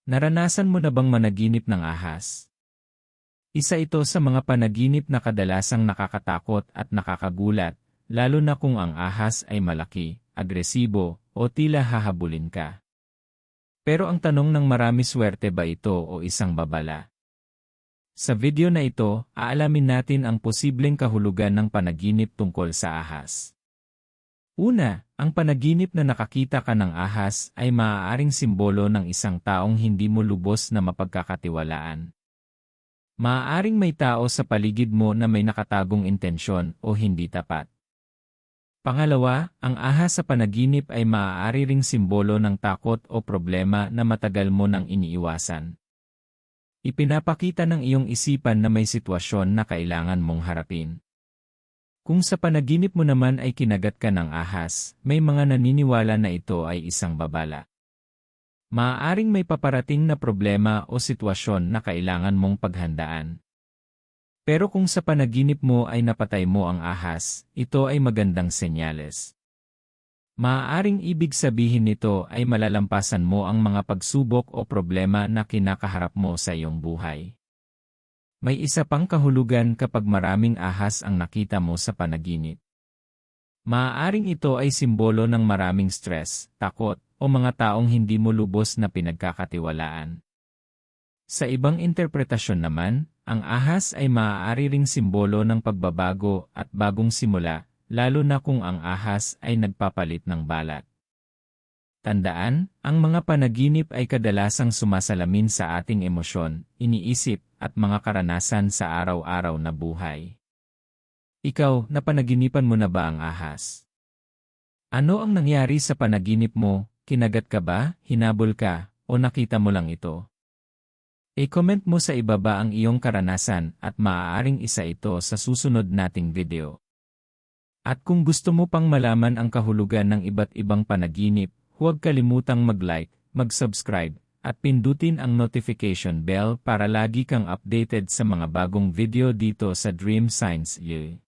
Naranasan mo na bang managinip ng ahas? Isa ito sa mga panaginip na kadalasang nakakatakot at nakakagulat, lalo na kung ang ahas ay malaki, agresibo, o tila hahabulin ka. Pero ang tanong ng marami, swerte ba ito o isang babala? Sa video na ito, aalamin natin ang posibleng kahulugan ng panaginip tungkol sa ahas. Una, ang panaginip na nakakita ka ng ahas ay maaaring simbolo ng isang taong hindi mo lubos na mapagkakatiwalaan. Maaaring may tao sa paligid mo na may nakatagong intensyon o hindi tapat. Pangalawa, ang ahas sa panaginip ay maaari ring simbolo ng takot o problema na matagal mo nang iniiwasan. Ipinapakita ng iyong isipan na may sitwasyon na kailangan mong harapin. Kung sa panaginip mo naman ay kinagat ka ng ahas, may mga naniniwala na ito ay isang babala. Maaaring may paparating na problema o sitwasyon na kailangan mong paghandaan. Pero kung sa panaginip mo ay napatay mo ang ahas, ito ay magandang senyales. Maaaring ibig sabihin nito ay malalampasan mo ang mga pagsubok o problema na kinakaharap mo sa iyong buhay. May isa pang kahulugan kapag maraming ahas ang nakita mo sa panaginip. Maaaring ito ay simbolo ng maraming stress, takot, o mga taong hindi mo lubos na pinagkakatiwalaan. Sa ibang interpretasyon naman, ang ahas ay maaari ring simbolo ng pagbabago at bagong simula, lalo na kung ang ahas ay nagpapalit ng balat. Tandaan, ang mga panaginip ay kadalasang sumasalamin sa ating emosyon, iniisip, at mga karanasan sa araw-araw na buhay. Ikaw, napanaginipan mo na ba ang ahas? Ano ang nangyari sa panaginip mo? Kinagat ka ba, hinabol ka, o nakita mo lang ito? I-comment mo sa ibaba ang iyong karanasan at maaaring isa ito sa susunod nating video. At kung gusto mo pang malaman ang kahulugan ng iba't ibang panaginip, huwag kalimutang mag-like, mag-subscribe, at pindutin ang notification bell para lagi kang updated sa mga bagong video dito sa Dream Science U.